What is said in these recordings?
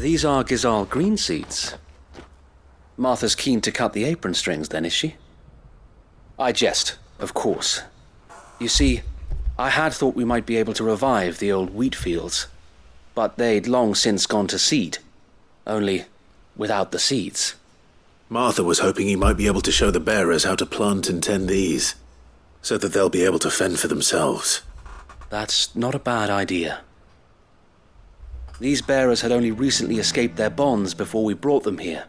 These are Gizal green seeds. Martha's keen to cut the apron strings then, is she? I jest, of course. You see, I had thought we might be able to revive the old wheat fields, but they'd long since gone to seed, only without the seeds. Martha was hoping he might be able to show the bearers how to plant and tend these, so that they'll be able to fend for themselves. That's not a bad idea. These bearers had only recently escaped their bonds before we brought them here.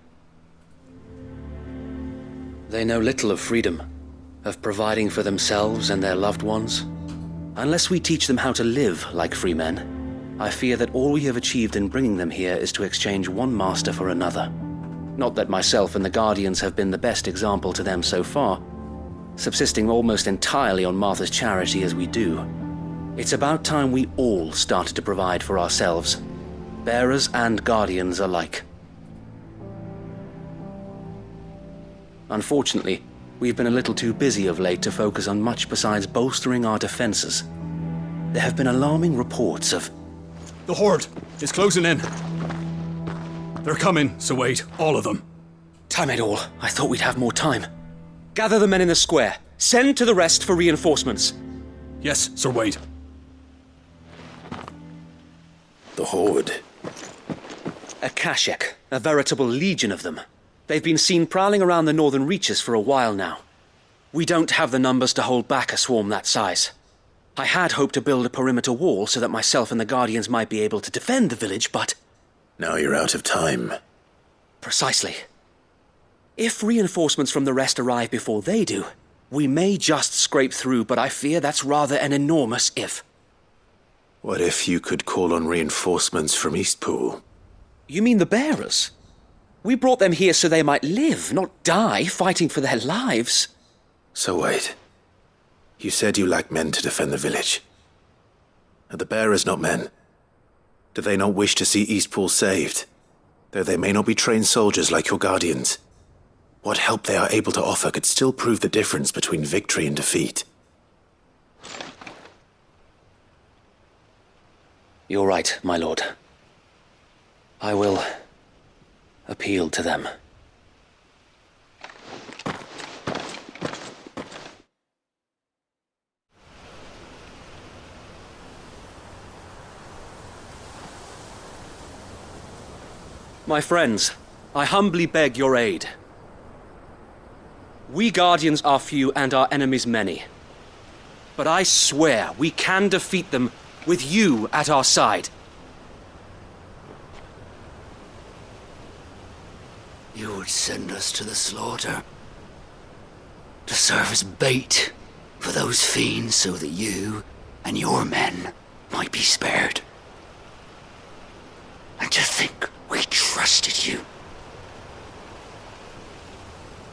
They know little of freedom, of providing for themselves and their loved ones. Unless we teach them how to live like free men, I fear that all we have achieved in bringing them here is to exchange one master for another. Not that myself and the Guardians have been the best example to them so far, subsisting almost entirely on Martha's charity as we do. It's about time we all started to provide for ourselves, bearers and Guardians alike. Unfortunately, we've been a little too busy of late to focus on much besides bolstering our defenses. There have been alarming reports of... The Horde is closing in. They're coming, so wait, all of them. Damn it all, I thought we'd have more time. Gather the men in the square. Send to the rest for reinforcements. Yes, Sir Wade. The Horde. A Kashek, a veritable legion of them. They've been seen prowling around the northern reaches for a while now. We don't have the numbers to hold back a swarm that size. I had hoped to build a perimeter wall so that myself and the Guardians might be able to defend the village, but... Now you're out of time. Precisely. If reinforcements from the rest arrive before they do, we may just scrape through, but I fear that's rather an enormous if. What if you could call on reinforcements from Eastpool? You mean the bearers? We brought them here so they might live, not die, fighting for their lives. So wait. You said you lack men to defend the village. Are the bearers not men? Do they not wish to see Eastpool saved? Though they may not be trained soldiers like your Guardians. What help they are able to offer could still prove the difference between victory and defeat. You're right, my lord. I will appeal to them. My friends, I humbly beg your aid. We Guardians are few and our enemies many. But I swear we can defeat them with you at our side. You would send us to the slaughter, to serve as bait for those fiends so that you and your men might be spared. And to think we trusted you.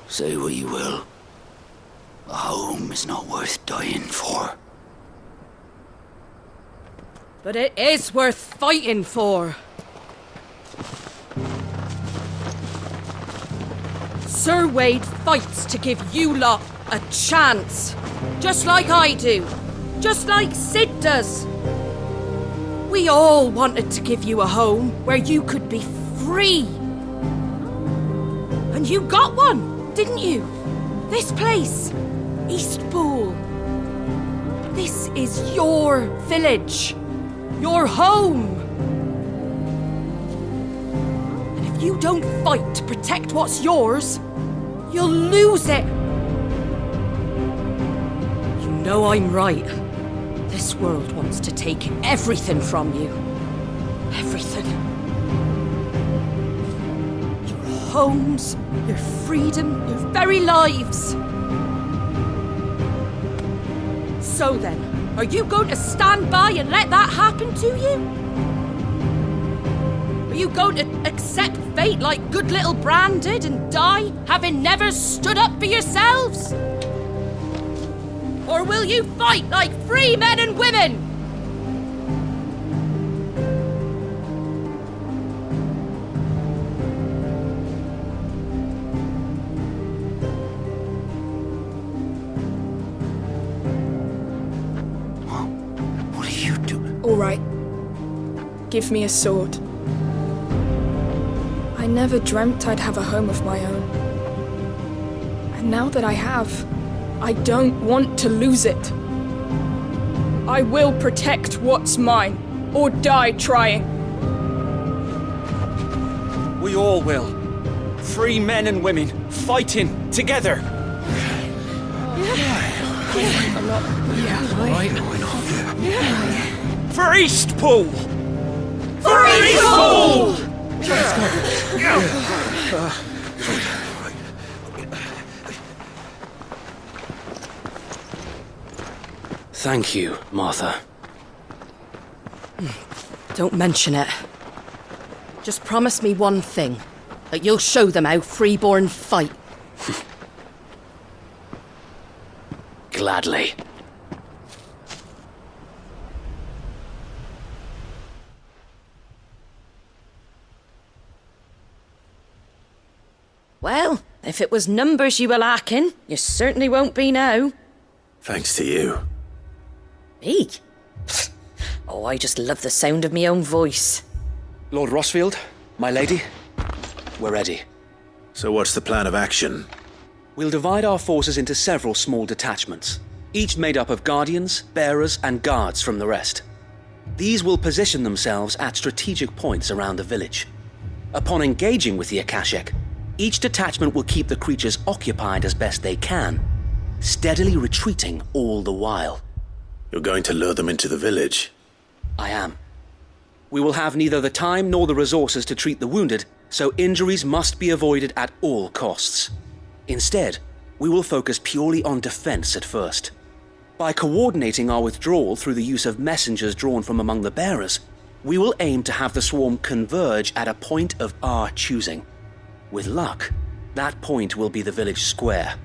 Say what you will, a home is not worth dying for. But it is worth fighting for. Sir Wade fights to give you lot a chance. Just like I do. Just like Sid does. We all wanted to give you a home where you could be free. And you got one, didn't you? This place, Eastpool. This is your village. Your home. And if you don't fight to protect what's yours, you'll lose it. You know I'm right. This world wants to take everything from you. Everything. Your homes, your freedom, your very lives. So then, are you going to stand by and let that happen to you? Are you going to accept fate like good little Bran did and die, having never stood up for yourselves? Or will you fight like free men and women? What are you doing? All right. Give me a sword. I never dreamt I'd have a home of my own. And now that I have, I don't want to lose it. I will protect what's mine, or die trying. We all will. Free men and women, fighting together. For Eastpool! For Eastpool! Thank you, Martha. Don't mention it. Just promise me one thing. That you'll show them how freeborn fight. Gladly. Well, if it was numbers you were lacking, you certainly won't be now. Thanks to you. Me? Oh, I just love the sound of my own voice. Lord Rossfield, my lady, we're ready. So what's the plan of action? We'll divide our forces into several small detachments, each made up of guardians, bearers, and guards from the rest. These will position themselves at strategic points around the village. Upon engaging with the Akashek, each detachment will keep the creatures occupied as best they can, steadily retreating all the while. You're going to lure them into the village? I am. We will have neither the time nor the resources to treat the wounded, so injuries must be avoided at all costs. Instead, we will focus purely on defense at first. By coordinating our withdrawal through the use of messengers drawn from among the bearers, we will aim to have the swarm converge at a point of our choosing. With luck, that point will be the village square,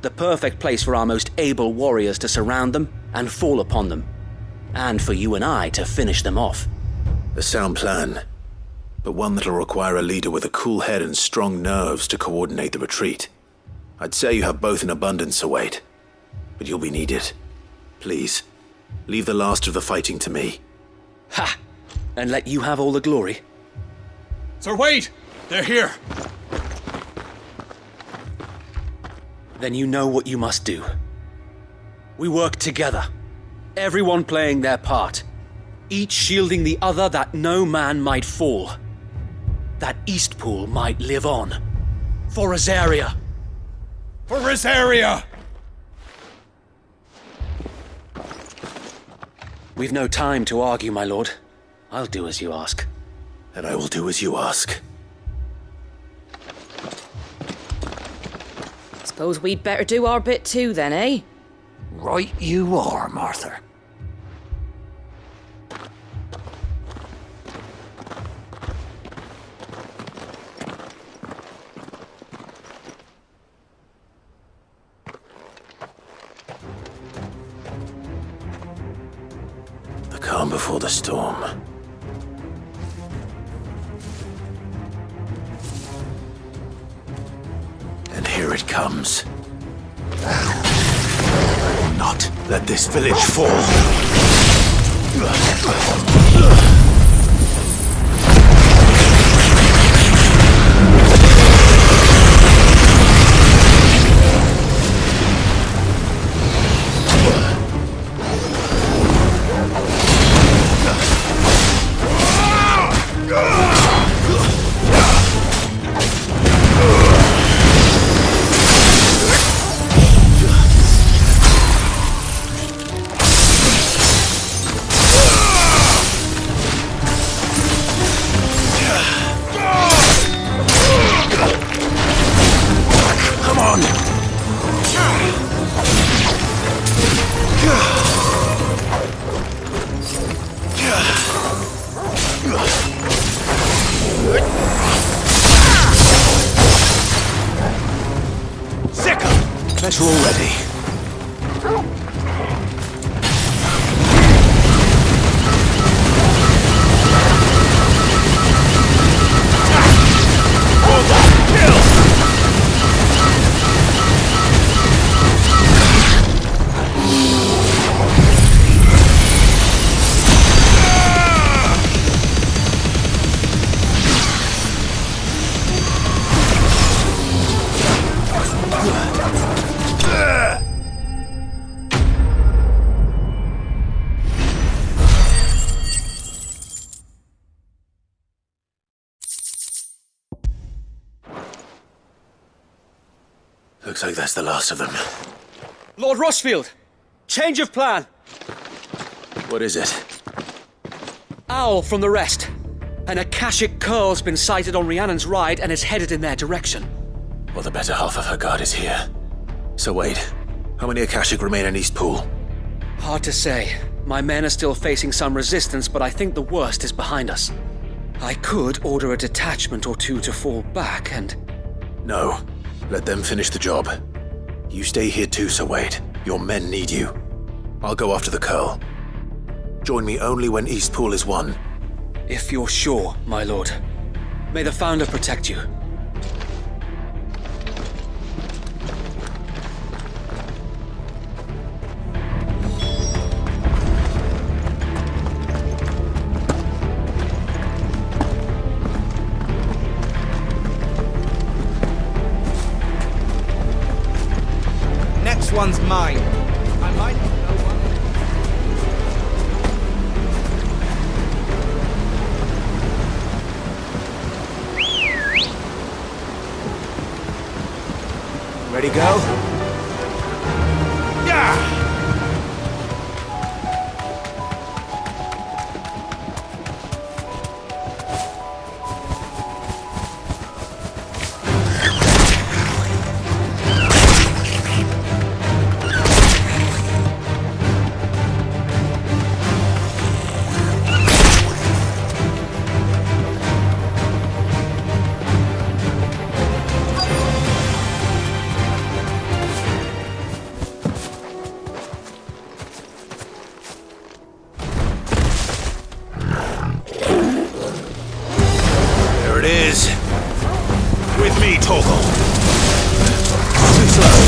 the perfect place for our most able warriors to surround them and fall upon them, and for you and I to finish them off. A sound plan, but one that'll require a leader with a cool head and strong nerves to coordinate the retreat. I'd say you have both in abundance, Await, but you'll be needed. Please, leave the last of the fighting to me. Ha! And let you have all the glory? Sir Wade! They're here! Then you know what you must do. We work together, everyone playing their part, each shielding the other that no man might fall, that Eastpool might live on. For Rosaria! For Rosaria! We've no time to argue, my lord. I'll do as you ask. And I will do as you ask. Suppose we'd better do our bit too then, eh? Right you are, Martha. The calm before the storm. And here it comes. I will not let this village fall. Better already. Looks like that's the last of them. Lord Rossfield! Change of plan! What is it? Owl from the rest. An Akashic curl's been sighted on Rhiannon's ride and is headed in their direction. Well, the better half of her guard is here. So wait, how many Akashic remain in Eastpool? Hard to say. My men are still facing some resistance, but I think the worst is behind us. I could order a detachment or two to fall back and... No. Let them finish the job. You stay here too, Sir Wade. Your men need you. I'll go after the curl. Join me only when Eastpool is won. If you're sure, my lord. May the Founder protect you. Next one's mine. I might not know one. Ready, go? Yeah! With me, Torgal. Too slow.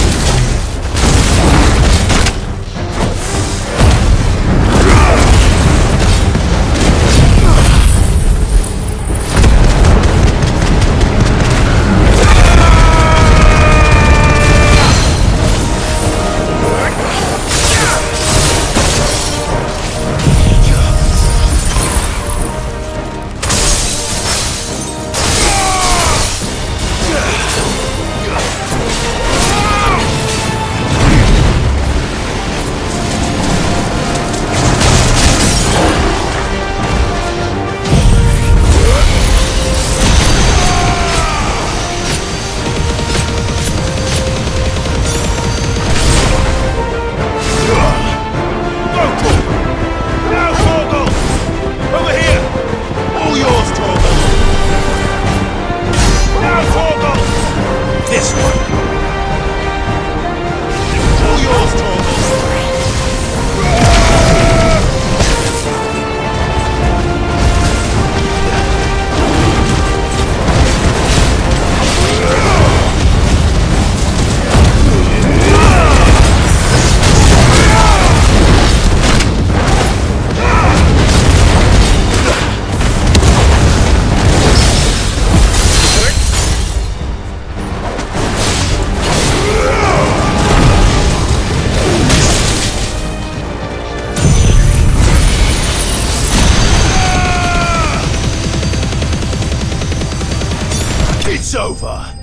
It's over!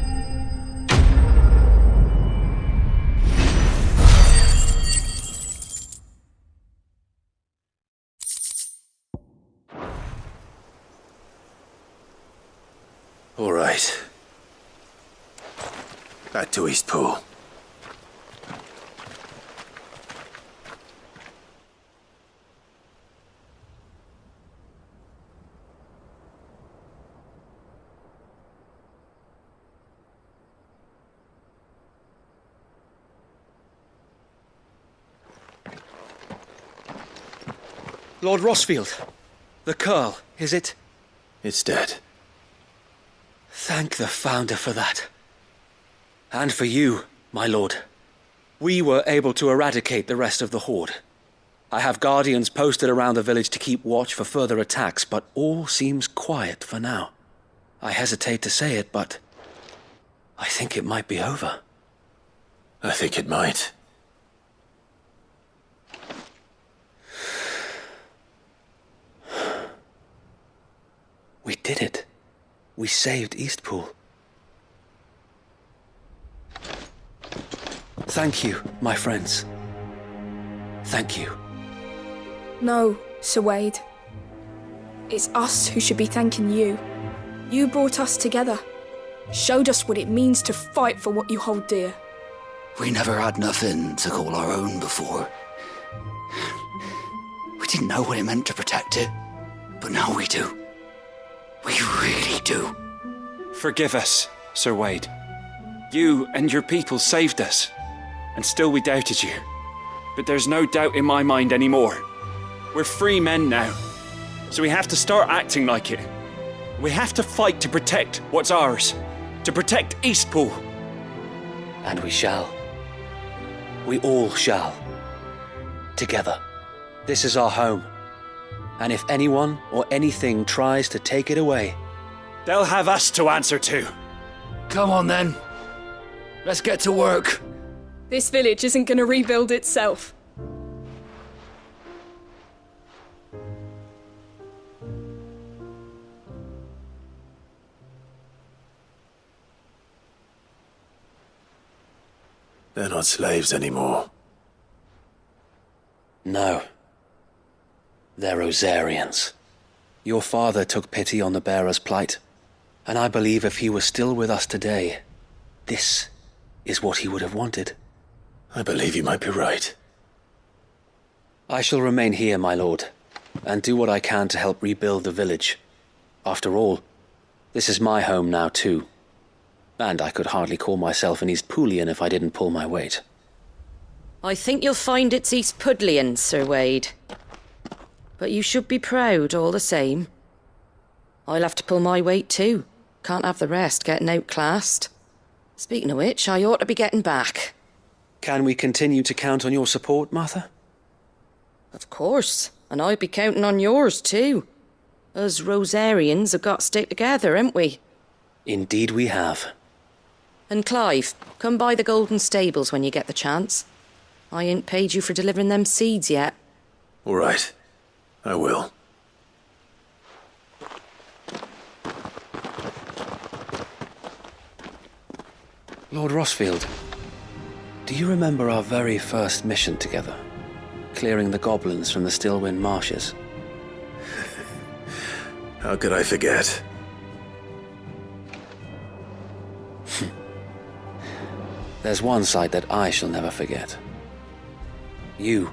All right. Back to Eastpool. Lord Rossfield, the Curl, is it? It's dead. Thank the Founder for that. And for you, my lord. We were able to eradicate the rest of the Horde. I have guardians posted around the village to keep watch for further attacks, but all seems quiet for now. I hesitate to say it, but I think it might be over. I think it might. We did it. We saved Eastpool. Thank you, my friends. Thank you. No, Sir Wade. It's us who should be thanking you. You brought us together. Showed us what it means to fight for what you hold dear. We never had nothing to call our own before. We didn't know what it meant to protect it, but now we do. We really do. Forgive us, Sir Wade. You and your people saved us, and still we doubted you. But there's no doubt in my mind anymore. We're free men now, so we have to start acting like it. We have to fight to protect what's ours, to protect Eastpool. And we shall. We all shall. Together. This is our home. And if anyone or anything tries to take it away, they'll have us to answer to. Come on then. Let's get to work. This village isn't going to rebuild itself. They're not slaves anymore. no. They're Rosarians. Your father took pity on the bearer's plight, and I believe if he were still with us today, this is what he would have wanted. I believe you might be right. I shall remain here, my lord, and do what I can to help rebuild the village. After all, this is my home now too, and I could hardly call myself an Eastpoolian if I didn't pull my weight. I think you'll find it's Eastpudlian, Sir Wade. But you should be proud all the same. I'll have to pull my weight too. Can't have the rest getting outclassed. Speaking of which, I ought to be getting back. Can we continue to count on your support, Martha? Of course, and I'll be counting on yours too. Us Rosarians have got to stick together, haven't we? Indeed we have. And Clive, come by the Golden Stables when you get the chance. I ain't paid you for delivering them seeds yet. All right. I will. Lord Rossfield, do you remember our very first mission together? Clearing the goblins from the Stillwind Marshes? How could I forget? There's one sight that I shall never forget. You,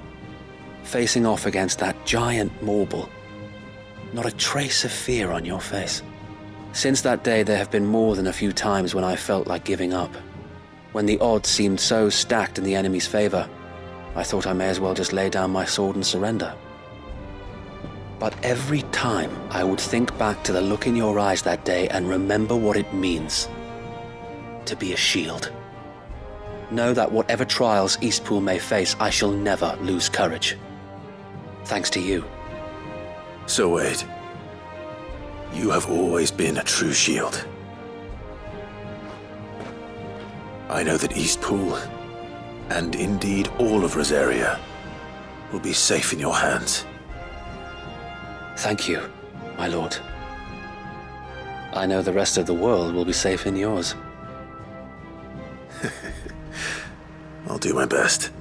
facing off against that giant Morble. Not a trace of fear on your face. Since that day, there have been more than a few times when I felt like giving up. When the odds seemed so stacked in the enemy's favor, I thought I may as well just lay down my sword and surrender. But every time I would think back to the look in your eyes that day and remember what it means to be a shield. Know that whatever trials Eastpool may face, I shall never lose courage. Thanks to you. So Wade, you have always been a true shield. I know that Eastpool, and indeed all of Rosaria, will be safe in your hands. Thank you, my lord. I know the rest of the world will be safe in yours. I'll do my best.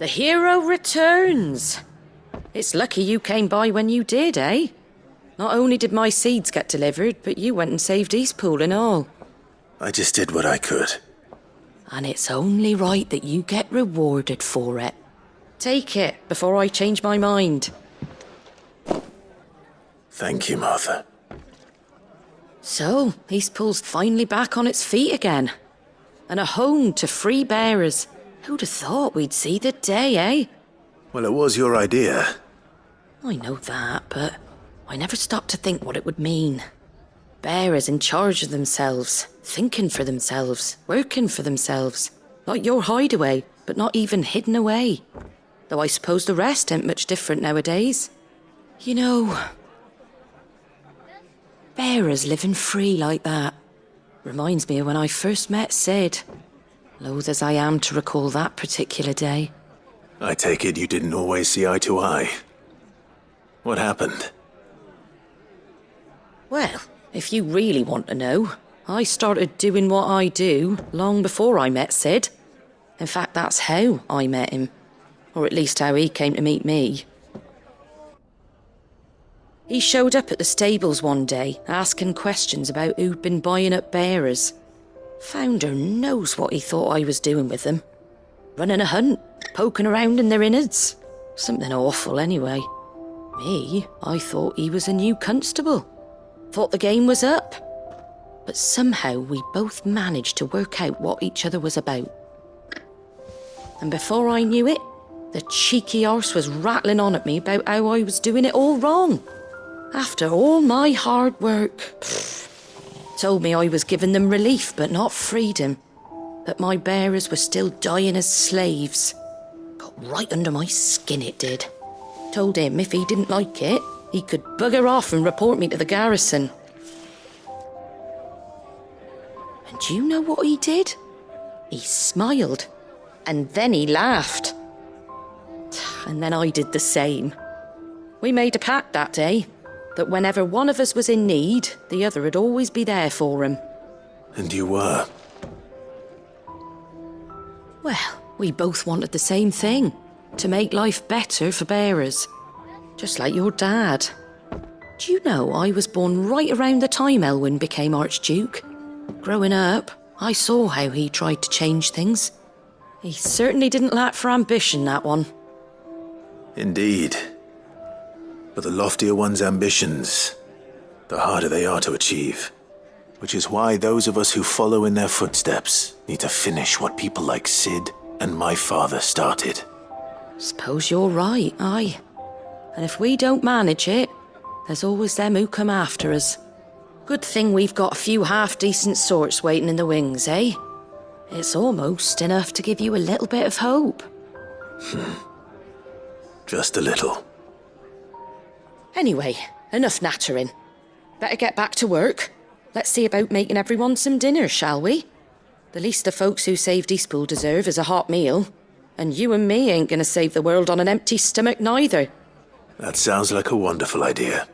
The hero returns. It's lucky you came by when you did, eh? Not only did my seeds get delivered, but you went and saved Eastpool and all. I just did what I could. And it's only right that you get rewarded for it. Take it before I change my mind. Thank you, Martha. So, Eastpool's finally back on its feet again. And a home to free bearers. Who'd have thought we'd see the day, eh? Well, it was your idea. I know that, but I never stopped to think what it would mean. Bearers in charge of themselves, thinking for themselves, working for themselves. Like your hideaway, but not even hidden away. Though I suppose the rest ain't much different nowadays. You know, bearers living free like that, Reminds me of when I first met Sid. Loath as I am to recall that particular day. I take it you didn't always see eye to eye. What happened? Well, if you really want to know, I started doing what I do long before I met Sid. In fact, that's how I met him. Or at least how he came to meet me. He showed up at the stables one day, asking questions about who'd been buying up bearers. Founder knows what he thought I was doing with them. Running a hunt, poking around in their innards. Something awful, anyway. Me, I thought he was a new constable. Thought the game was up. But somehow we both managed to work out what each other was about. And before I knew it, the cheeky arse was rattling on at me about how I was doing it all wrong. After all my hard work. Told me I was giving them relief but not freedom. That my bearers were still dying as slaves. Got right under my skin, it did. Told him if he didn't like it, he could bugger off and report me to the garrison. And do you know what he did? He smiled. And then he laughed. And then I did the same. We made a pact that day, that whenever one of us was in need, the other would always be there for him. And you were? Well, we both wanted the same thing. To make life better for bearers. Just like your dad. Do you know I was born right around the time Elwyn became Archduke? Growing up, I saw how he tried to change things. He certainly didn't lack for ambition, that one. Indeed. But the loftier one's ambitions, the harder they are to achieve. Which is why those of us who follow in their footsteps need to finish what people like Sid and my father started. Suppose you're right, aye. And if we don't manage it, there's always them who come after us. Good thing we've got a few half-decent sorts waiting in the wings, eh? It's almost enough to give you a little bit of hope. Just a little. Anyway, enough nattering. Better get back to work. Let's see about making everyone some dinner, shall we? The least the folks who saved Eastpool deserve is a hot meal. And you and me ain't gonna save the world on an empty stomach neither. That sounds like a wonderful idea.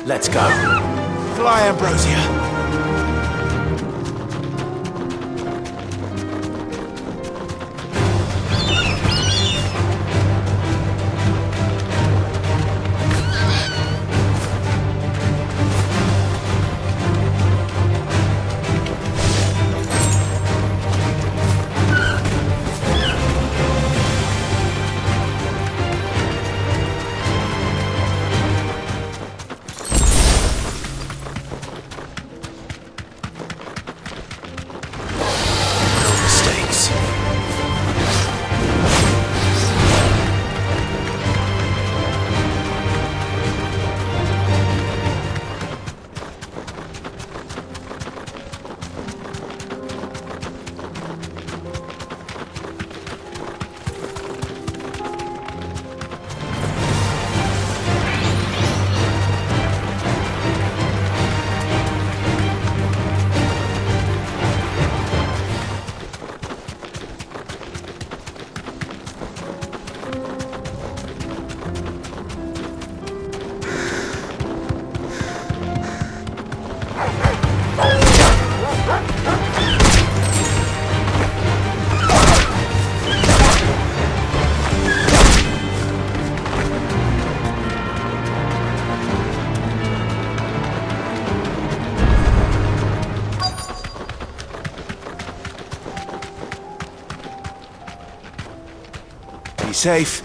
Let's go. Fly, Ambrosia. Be safe.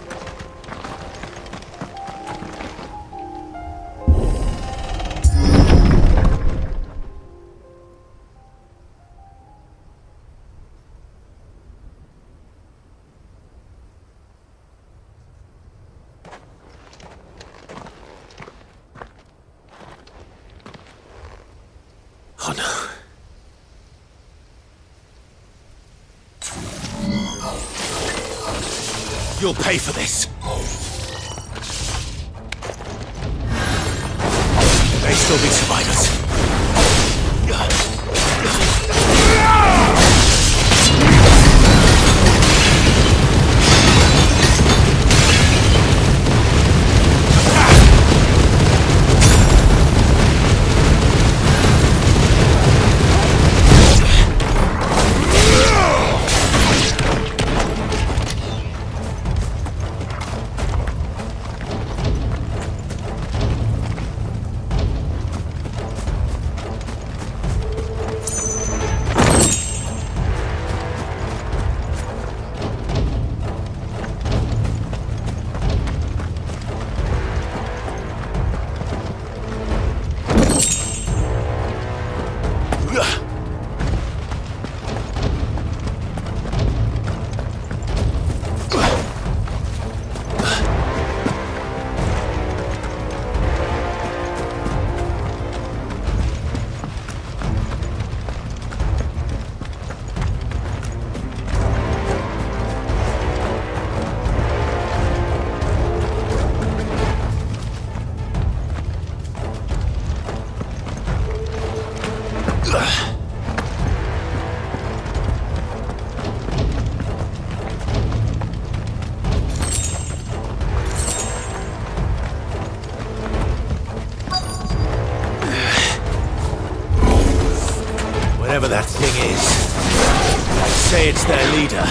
Oh no. You'll pay for this. There may still be survivors. Whatever that thing is, I'd say it's their leader.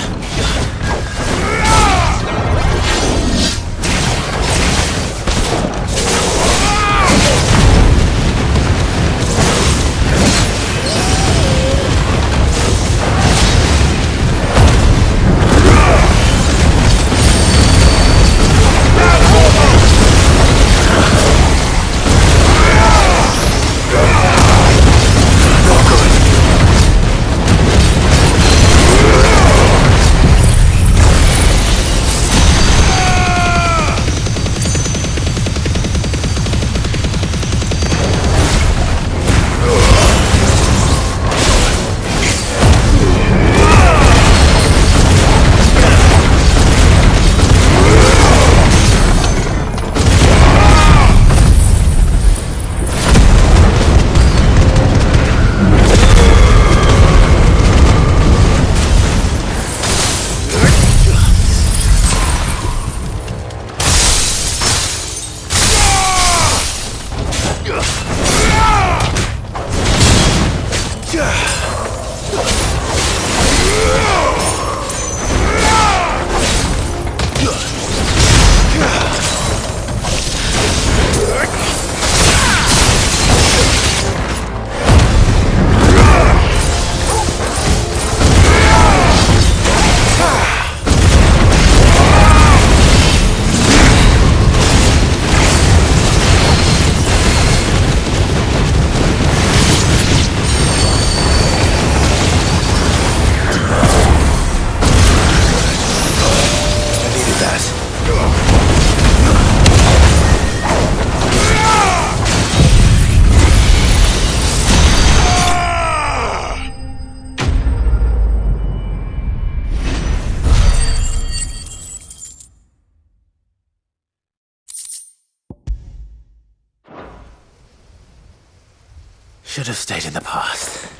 Should have stayed in the past.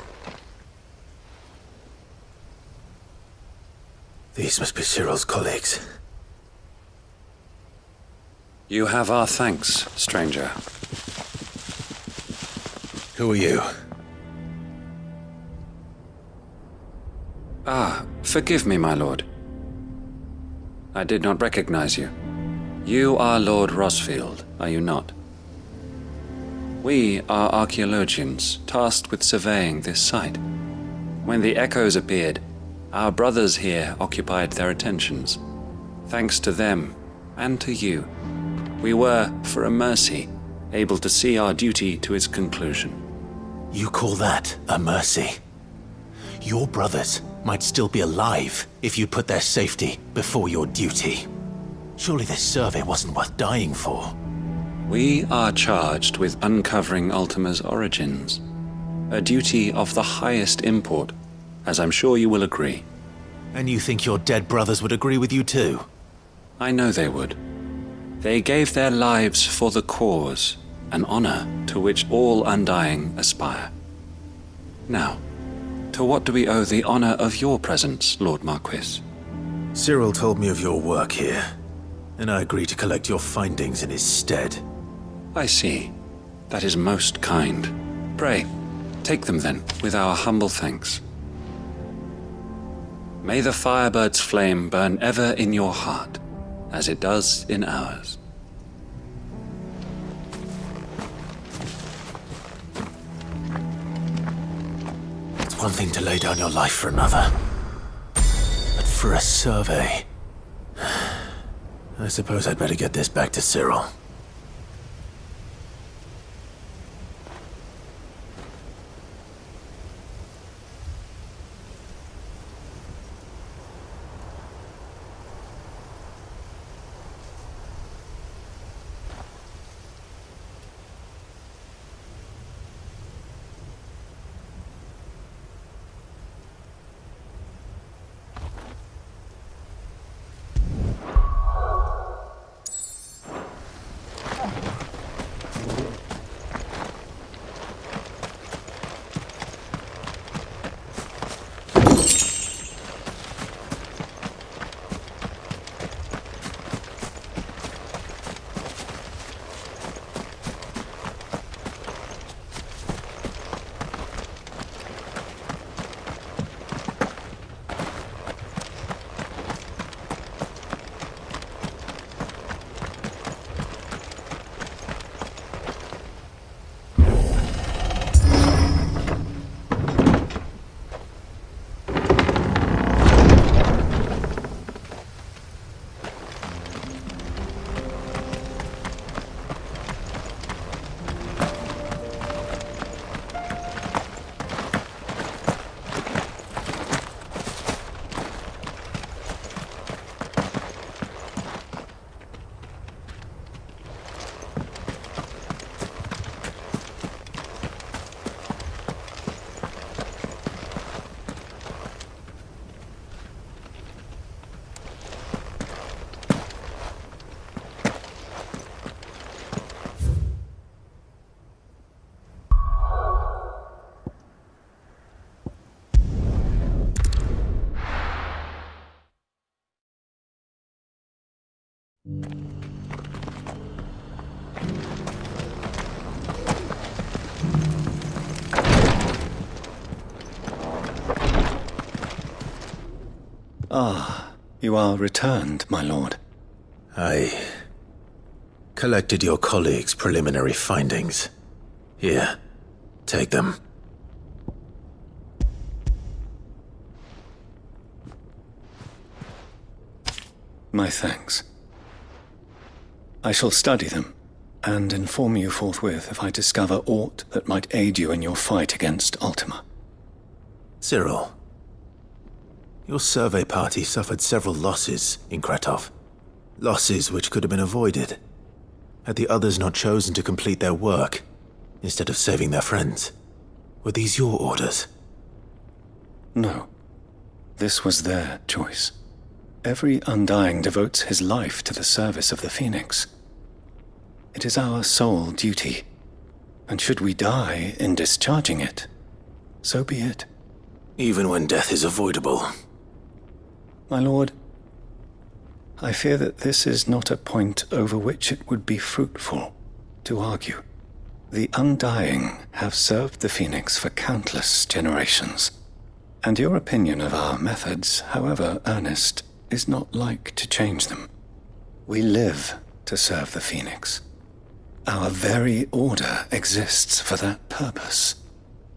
These must be Cyril's colleagues. You have our thanks, stranger. Who are you? Forgive me, my lord. I did not recognize you. You are Lord Rosfield, are you not? We are archaeologians, tasked with surveying this site. When the echoes appeared, our brothers here occupied their attentions. Thanks to them, and to you, we were, for a mercy, able to see our duty to its conclusion. You call that a mercy? Your brothers might still be alive if you put their safety before your duty. Surely this survey wasn't worth dying for. We are charged with uncovering Ultima's origins. A duty of the highest import, as I'm sure you will agree. And you think your dead brothers would agree with you too? I know they would. They gave their lives for the cause, an honor to which all Undying aspire. Now, to what do we owe the honor of your presence, Lord Marquis? Cyril told me of your work here, and I agreed to collect your findings in his stead. I see. That is most kind. Pray, take them then, with our humble thanks. May the Firebird's flame burn ever in your heart, as it does in ours. It's one thing to lay down your life for another, but for a survey... I suppose I'd better get this back to Cyril. Ah, you are returned, my lord. I collected your colleagues' preliminary findings. Here, take them. My thanks. I shall study them, and inform you forthwith if I discover aught that might aid you in your fight against Ultima. Cyril, your survey party suffered several losses in Kretov. Losses which could have been avoided, had the others not chosen to complete their work, instead of saving their friends. Were these your orders? No. This was their choice. Every Undying devotes his life to the service of the Phoenix. It is our sole duty, and should we die in discharging it, so be it. Even when death is avoidable. My lord, I fear that this is not a point over which it would be fruitful to argue. The Undying have served the Phoenix for countless generations, and your opinion of our methods, however earnest, is not like to change them. We live to serve the Phoenix. Our very order exists for that purpose,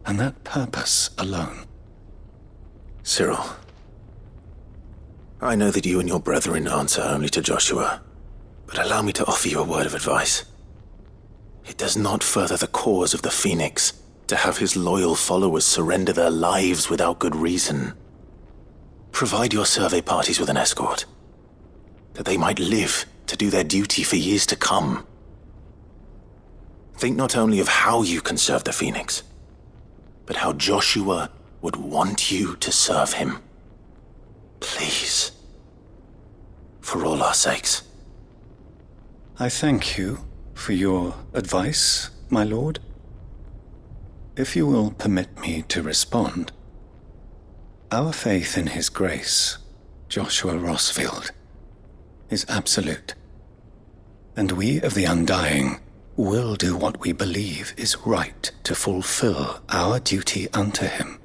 and that purpose alone. Cyril, I know that you and your brethren answer only to Joshua, but allow me to offer you a word of advice. It does not further the cause of the Phoenix to have his loyal followers surrender their lives without good reason. Provide your survey parties with an escort, that they might live to do their duty for years to come. Think not only of how you can serve the Phoenix, but how Joshua would want you to serve him. Please. For all our sakes. I thank you for your advice, my lord. If you will permit me to respond, our faith in his grace, Joshua Rossfield, is absolute. And we of the Undying will do what we believe is right to fulfill our duty unto him.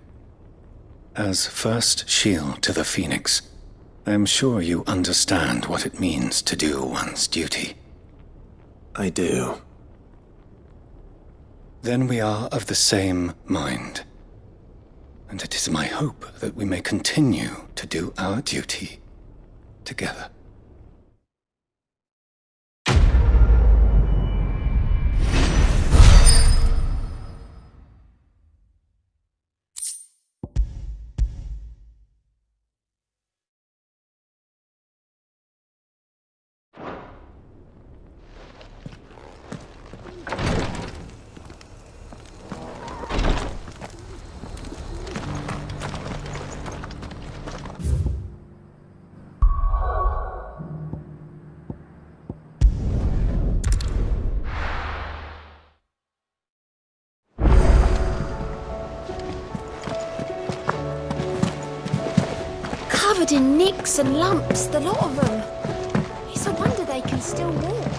As first shield to the Phoenix, I am sure you understand what it means to do one's duty. I do. Then we are of the same mind. And it is my hope that we may continue to do our duty together. Covered in nicks and lumps, the lot of them. It's a wonder they can still walk.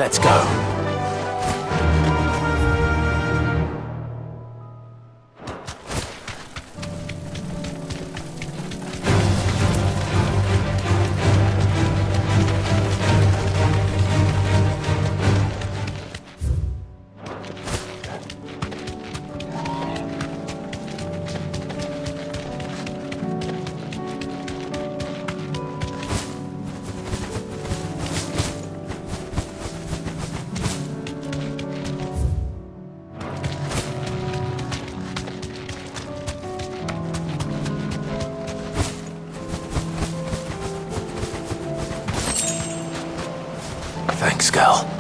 Let's go. Thanks, girl.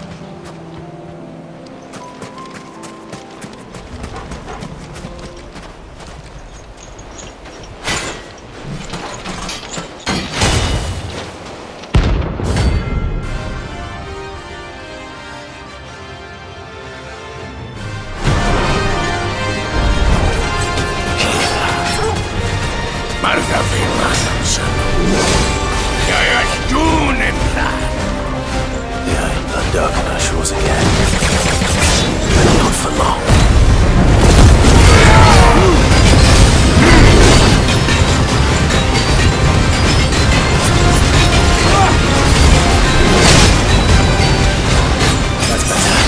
Dark on our shores again. But not for long. That's better.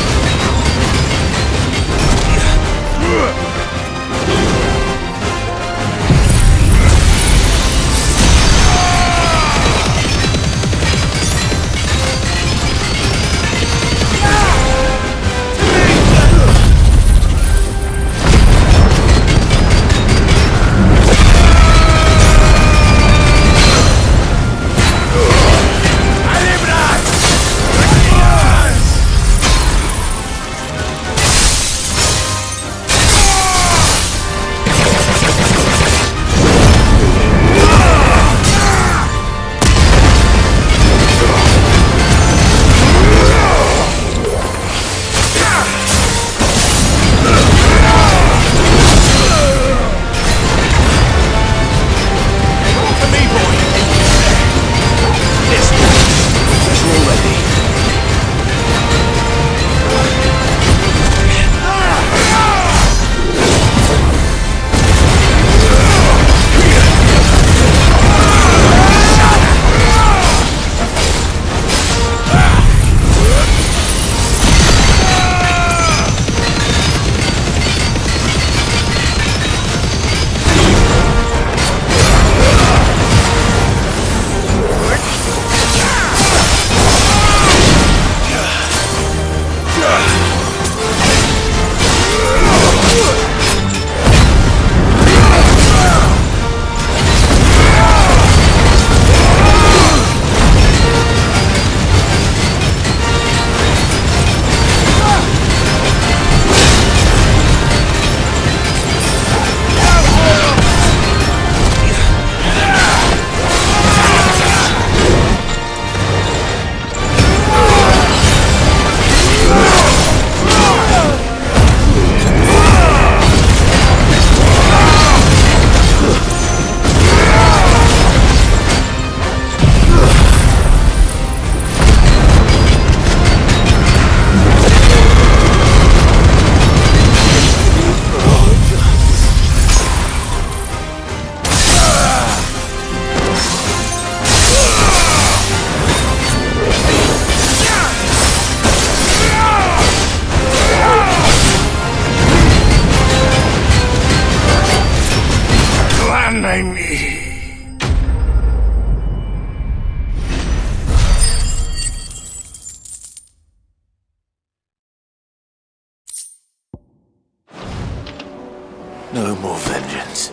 No more vengeance.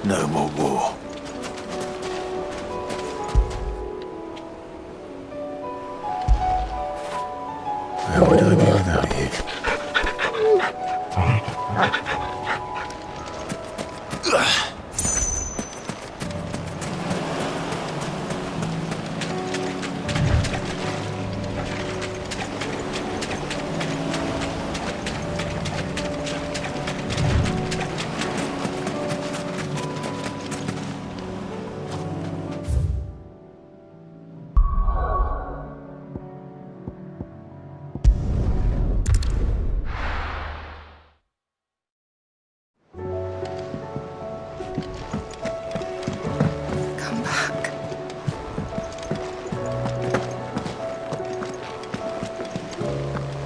No more war. Where would I be without you?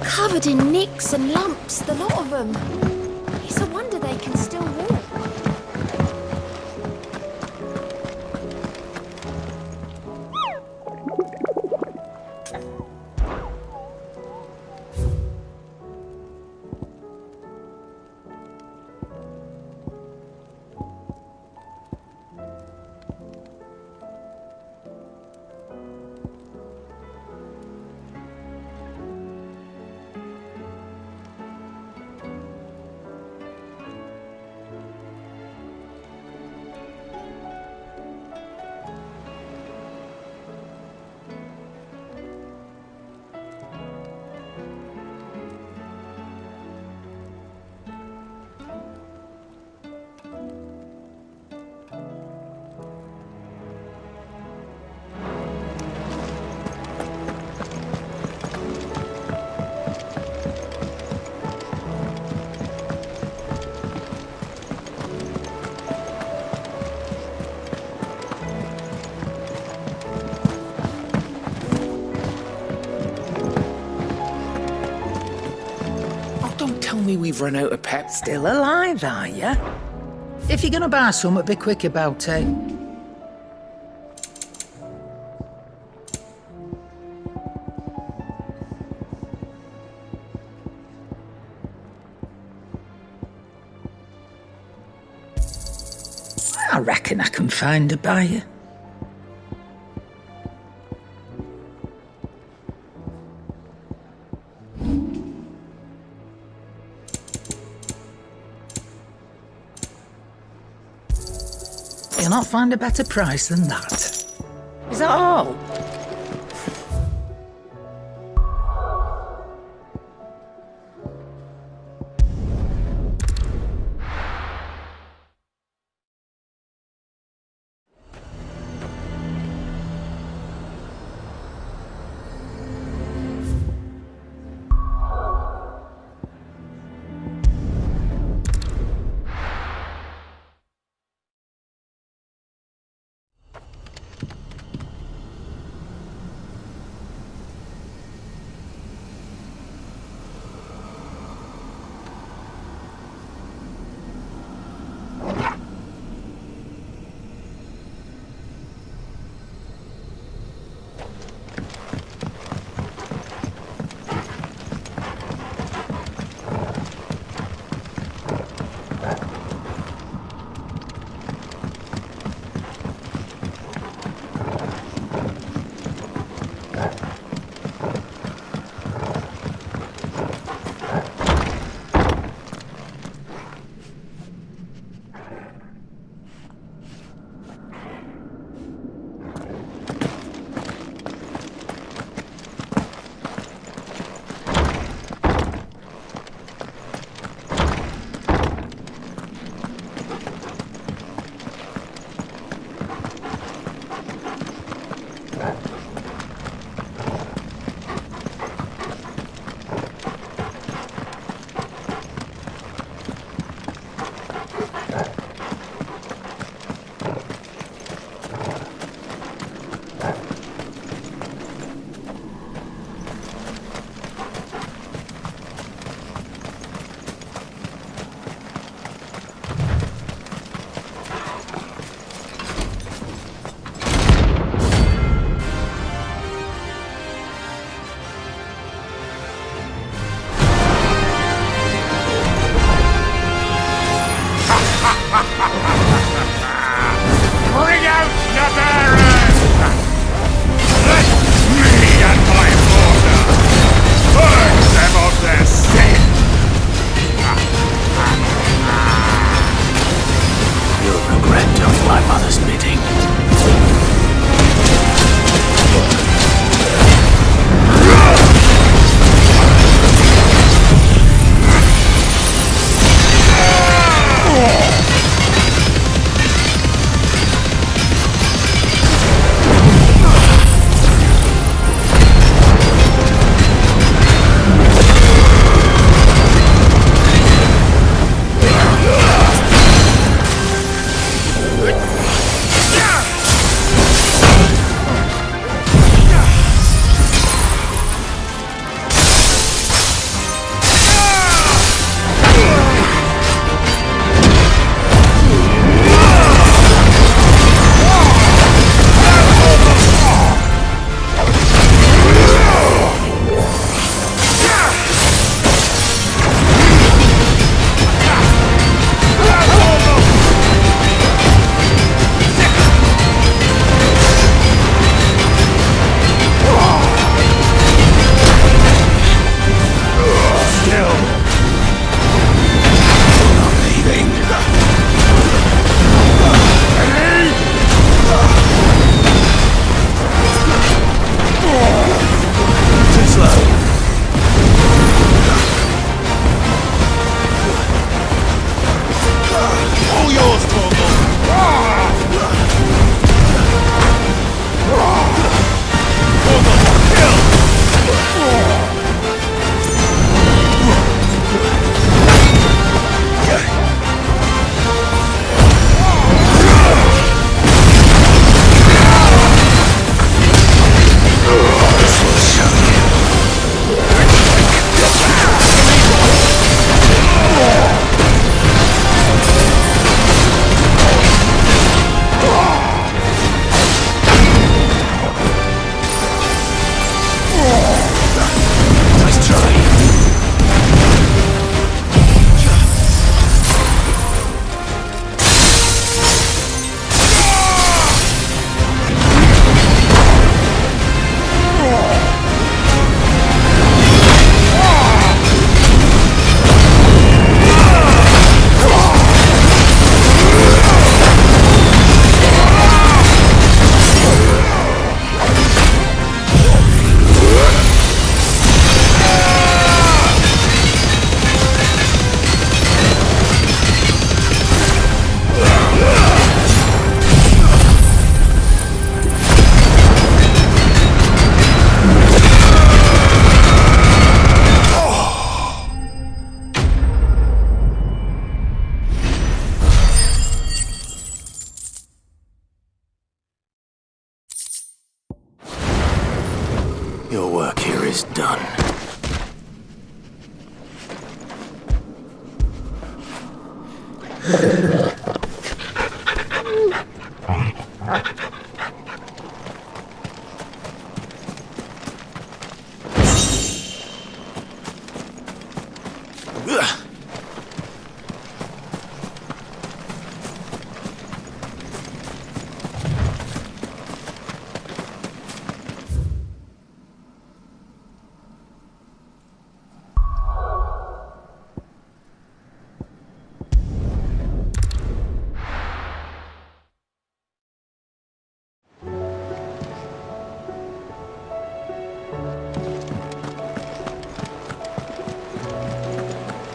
Covered in nicks and lumps, the lot of them. It's a wonder they can still walk. Tell me we've run out of pep. Still alive, are ya? If you're gonna buy some, be quick about it. I reckon I can find a buyer. You'll not find a better price than that. Is that all?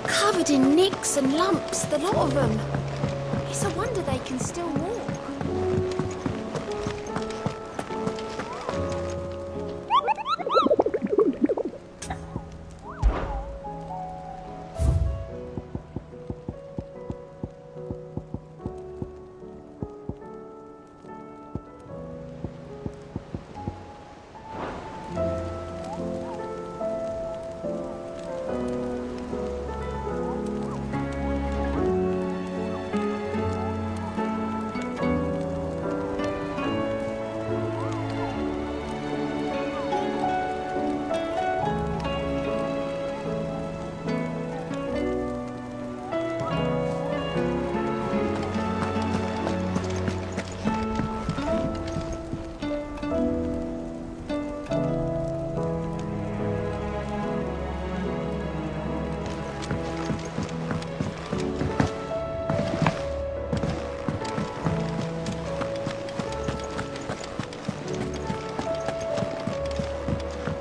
Covered in nicks and lumps, the lot of them. It's a wonder they can still walk.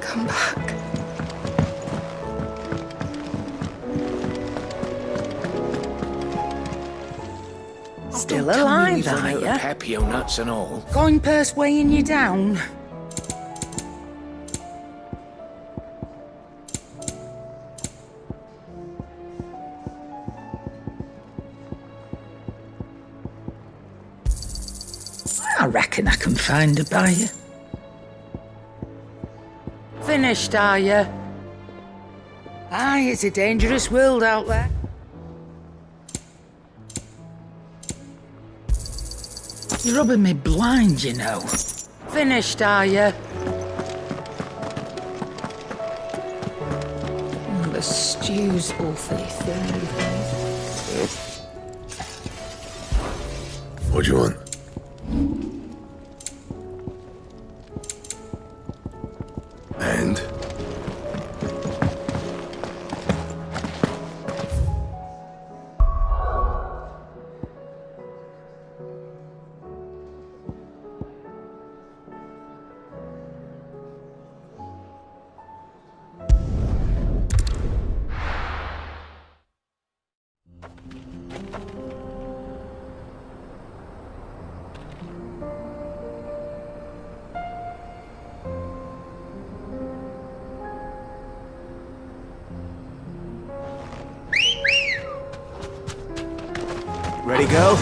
Come back. Still alive, are you? Pepio nuts and all. Going purse weighing you down? I reckon I can find a buyer. Finished, are you? Aye, it's a dangerous world out there. You're rubbing me blind, you know. Finished, are you? The stew's awfully thin, these days. What do you want? And? Ready, go?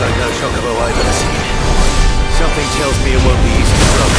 Looks like no chocobo I've ever seen. Something tells me it won't be easy to run.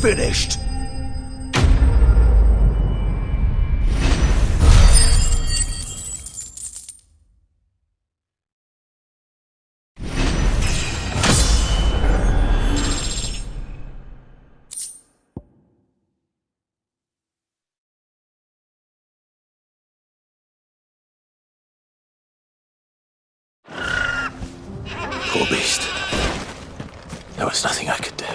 Finished. Poor beast. There was nothing I could do.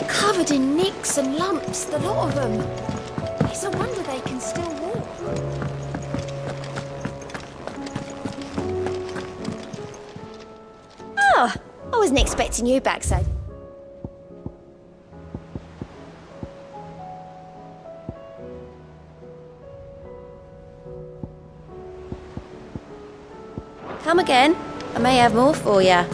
Covered in nicks and lumps, the lot of them. It's a wonder they can still walk. Oh, I wasn't expecting you back so... Come again. I may have more for you.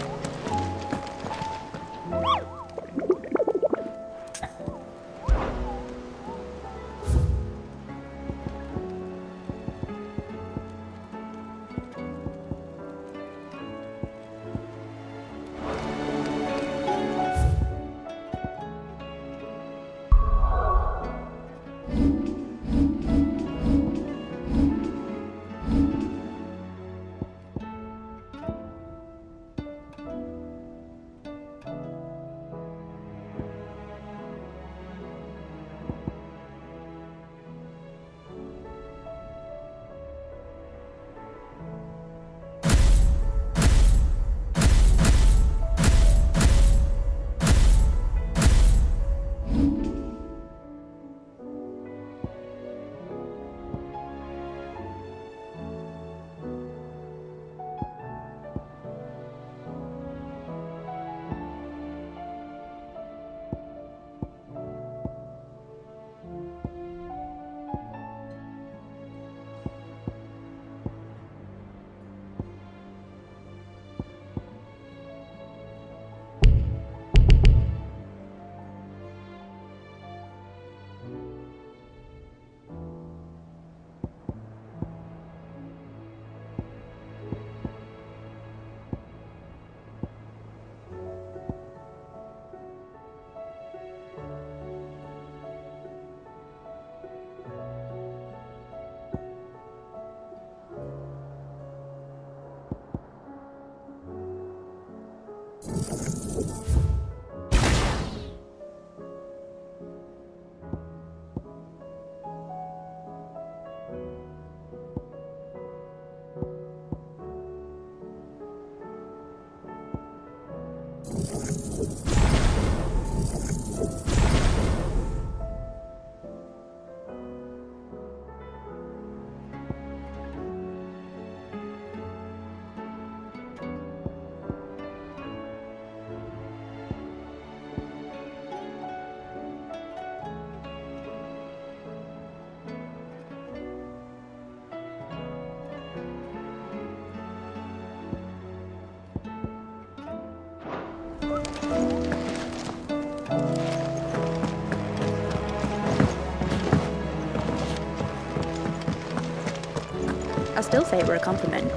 I still say it were a compliment.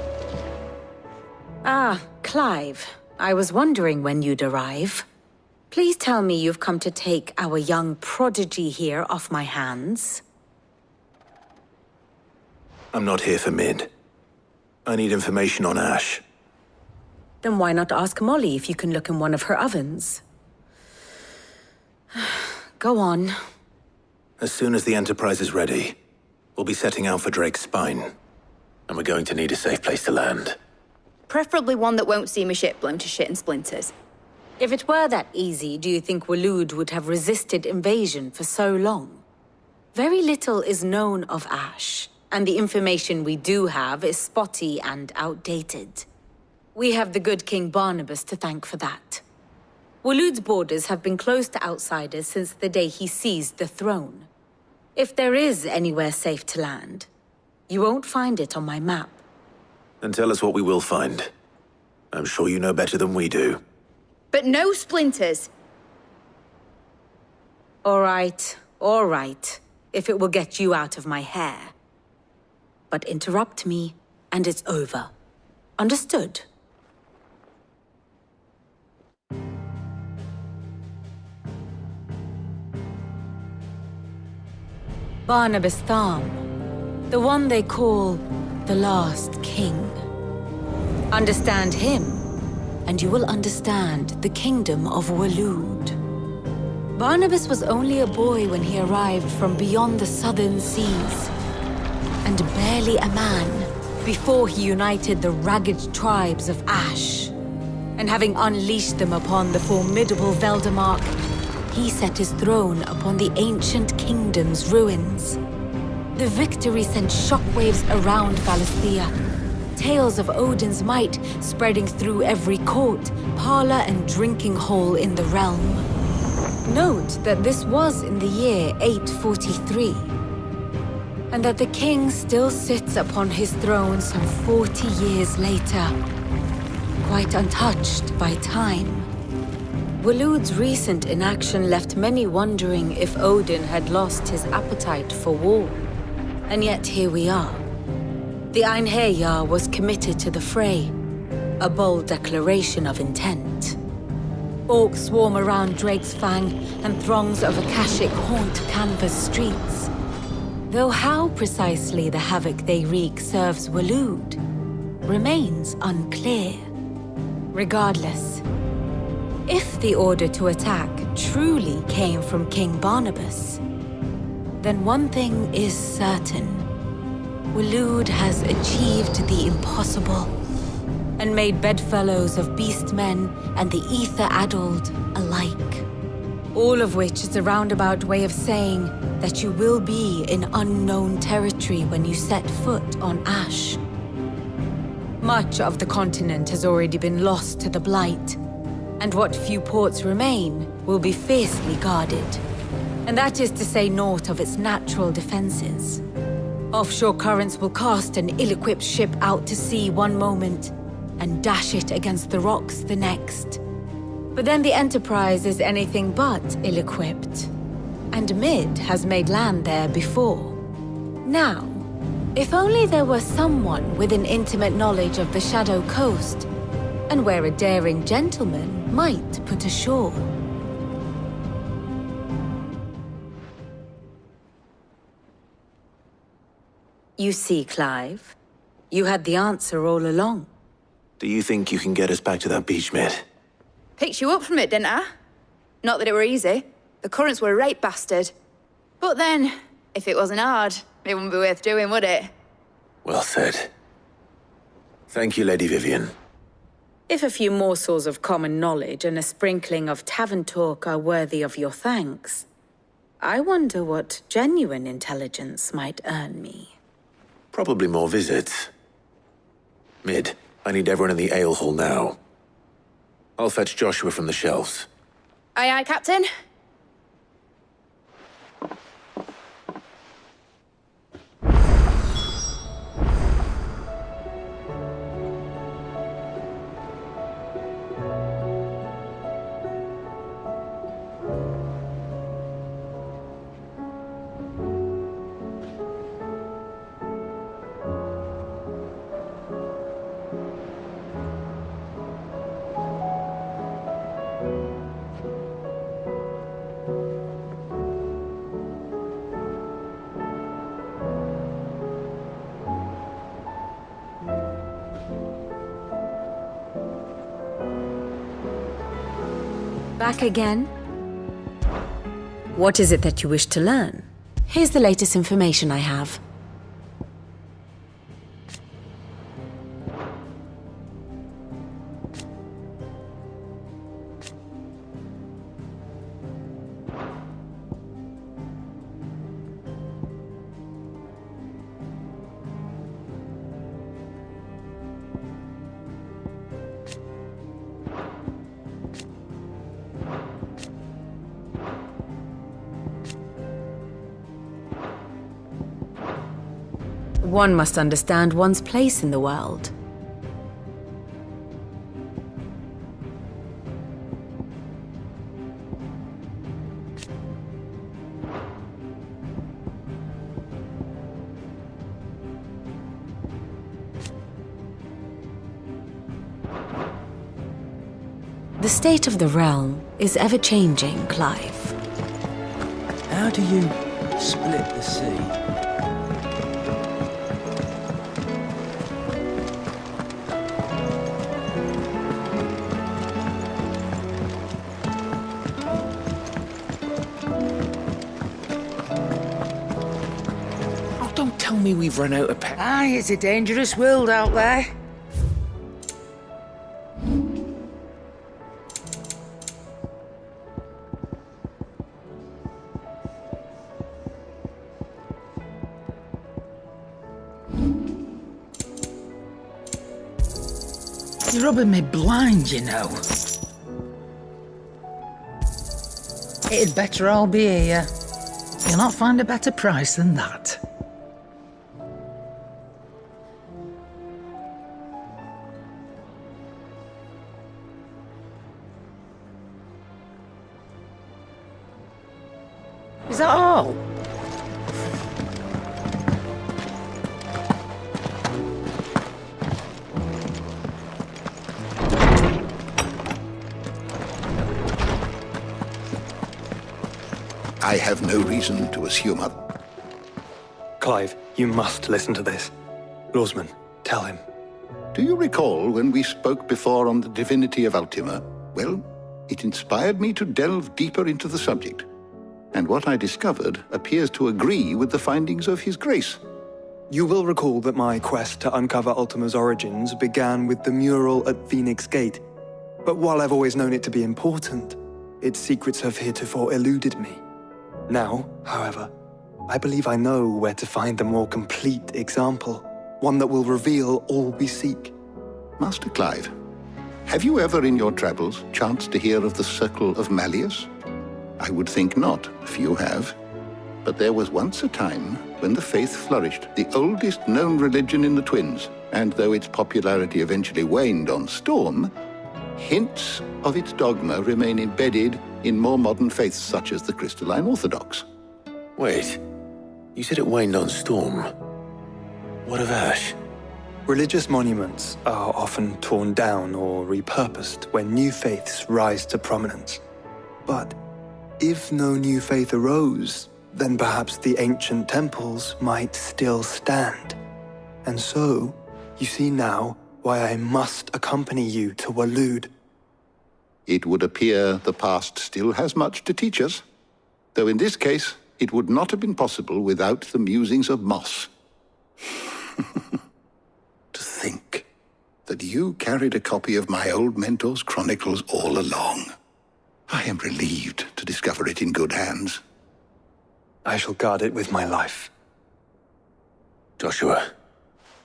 Ah, Clive. I was wondering when you'd arrive. Please tell me you've come to take our young prodigy here off my hands. I'm not here for Mid. I need information on Ash. Then why not ask Molly if you can look in one of her ovens? Go on. As soon as the Enterprise is ready, we'll be setting out for Drake's Spine. And we're going to need a safe place to land. Preferably one that won't see my ship blown to shit and splinters. If it were that easy, do you think Waloed would have resisted invasion for so long? Very little is known of Ash, and the information we do have is spotty and outdated. We have the good King Barnabas to thank for that. Waloed's borders have been closed to outsiders since the day he seized the throne. If there is anywhere safe to land, you won't find it on my map. Then tell us what we will find. I'm sure you know better than we do. But no splinters! All right, if it will get you out of my hair. But interrupt me, and it's over. Understood? Barnabas Tham, the one they call the Last King. Understand him, and you will understand the kingdom of Waloed. Barnabas was only a boy when he arrived from beyond the southern seas, and barely a man before he united the ragged tribes of Ash. And having unleashed them upon the formidable Veldamark, he set his throne upon the ancient kingdom's ruins. The victory sent shockwaves around Valisthea, tales of Odin's might spreading through every court, parlor, and drinking hole in the realm. Note that this was in the year 843. and that the king still sits upon his throne some 40 years later, quite untouched by time. Waloed's recent inaction left many wondering if Odin had lost his appetite for war. And yet here we are. The Einherjar was committed to the fray, a bold declaration of intent. Orcs swarm around Drake's Fang, and throngs of Akashic haunt Canva's streets. Though how precisely the havoc they wreak serves Waloed remains unclear. Regardless, if the order to attack truly came from King Barnabas, then one thing is certain. Waloed has achieved the impossible and made bedfellows of beastmen and the ether-addled alike. All of which is a roundabout way of saying that you will be in unknown territory when you set foot on Ash. Much of the continent has already been lost to the Blight, and what few ports remain will be fiercely guarded. And that is to say naught of its natural defenses. Offshore currents will cast an ill-equipped ship out to sea one moment, and dash it against the rocks the next. But then the Enterprise is anything but ill-equipped, and Mid has made land there before. Now, if only there were someone with an intimate knowledge of the Shadow Coast, and where a daring gentleman might put ashore. You see, Clive, you had the answer all along. Do you think you can get us back to that beach, Mid? Picked you up from it, didn't I? Not that it were easy. The currents were a right bastard. But then, if it wasn't hard, it wouldn't be worth doing, would it? Well said. Thank you, Lady Vivian. If a few morsels of common knowledge and a sprinkling of tavern talk are worthy of your thanks, I wonder what genuine intelligence might earn me. Probably more visits. Mid, I need everyone in the ale hall now. I'll fetch Joshua from the shelves. Aye, aye, Captain. Back again? What is it that you wish to learn? Here's the latest information I have. One must understand one's place in the world. The state of the realm is ever-changing, Clive. How do you split the sea? Tell me we've run out of pets. Aye, it's a dangerous world out there. You're rubbing me blind, you know. It'd better all be here. You'll not find a better price than that. I have no reason to assume other. Clive, you must listen to this. Lawsman, tell him. Do you recall when we spoke before on the divinity of Ultima? Well, it inspired me to delve deeper into the subject. And what I discovered appears to agree with the findings of His Grace. You will recall that my quest to uncover Ultima's origins began with the mural at Phoenix Gate. But while I've always known it to be important, its secrets have heretofore eluded me. Now, however, I believe I know where to find the more complete example, one that will reveal all we seek. Master Clive, have you ever in your travels chanced to hear of the Circle of Malleus? I would think not, few have. But there was once a time when the faith flourished, the oldest known religion in the Twins, and though its popularity eventually waned on Storm, hints of its dogma remain embedded in more modern faiths such as the Crystalline Orthodox. Wait, you said it waned on Storm. What of Ash? Religious monuments are often torn down or repurposed when new faiths rise to prominence. But if no new faith arose, then perhaps the ancient temples might still stand. And so, you see now why I must accompany you to Waloed. It would appear the past still has much to teach us, though in this case, it would not have been possible without the musings of Moss. To think that you carried a copy of my old mentor's chronicles all along. I am relieved to discover it in good hands. I shall guard it with my life. Joshua,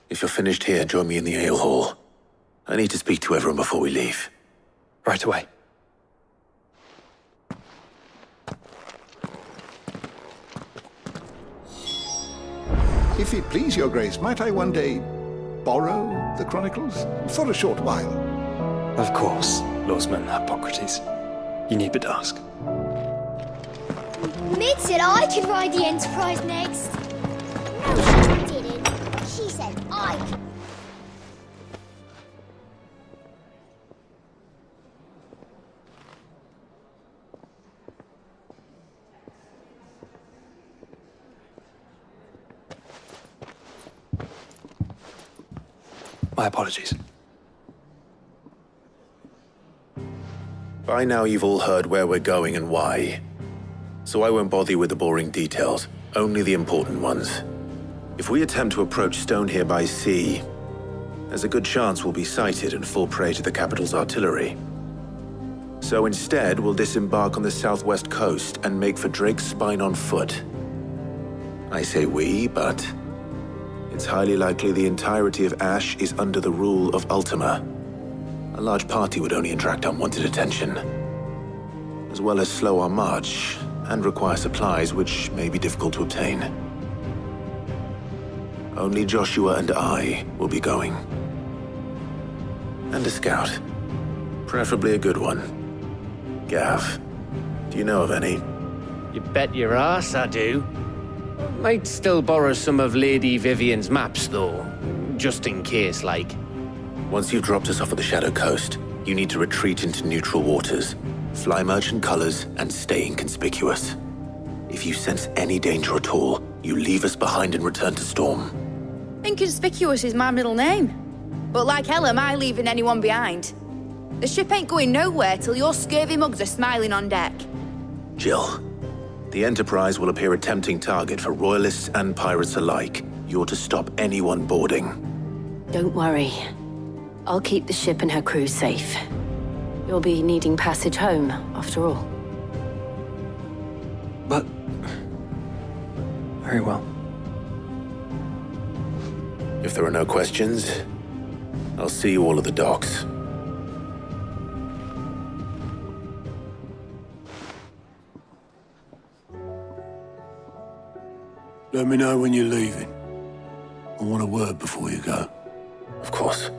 if you're finished here, join me in the ale hall. I need to speak to everyone before we leave. Right away. If it please your grace, might I one day borrow the chronicles for a short while? Of course, Lawsman Hippocrates. You need but ask. Mid said I could ride the Enterprise next. No, she didn't. She said I could. My apologies. By now you've all heard where we're going and why. So I won't bother you with the boring details, only the important ones. If we attempt to approach Stone here by sea, there's a good chance we'll be sighted and fall prey to the capital's artillery. So instead, we'll disembark on the southwest coast and make for Drake's Spine on foot. I say we, but it's highly likely the entirety of Ash is under the rule of Ultima. A large party would only attract unwanted attention, as well as slow our march and require supplies which may be difficult to obtain. Only Joshua and I will be going. And a scout. Preferably a good one. Gav, do you know of any? You bet your ass I do. Might still borrow some of Lady Vivian's maps, though. Just in case, like. Once you've dropped us off at the Shadow Coast, you need to retreat into neutral waters, fly merchant colors, and stay inconspicuous. If you sense any danger at all, you leave us behind and return to Storm. Inconspicuous is my middle name. But like hell am I leaving anyone behind. The ship ain't going nowhere till your scurvy mugs are smiling on deck. Jill, the Enterprise will appear a tempting target for royalists and pirates alike. You're to stop anyone boarding. Don't worry. I'll keep the ship and her crew safe. You'll be needing passage home, after all. But... very well. If there are no questions, I'll see you all at the docks. Let me know when you're leaving. I want a word before you go. Of course.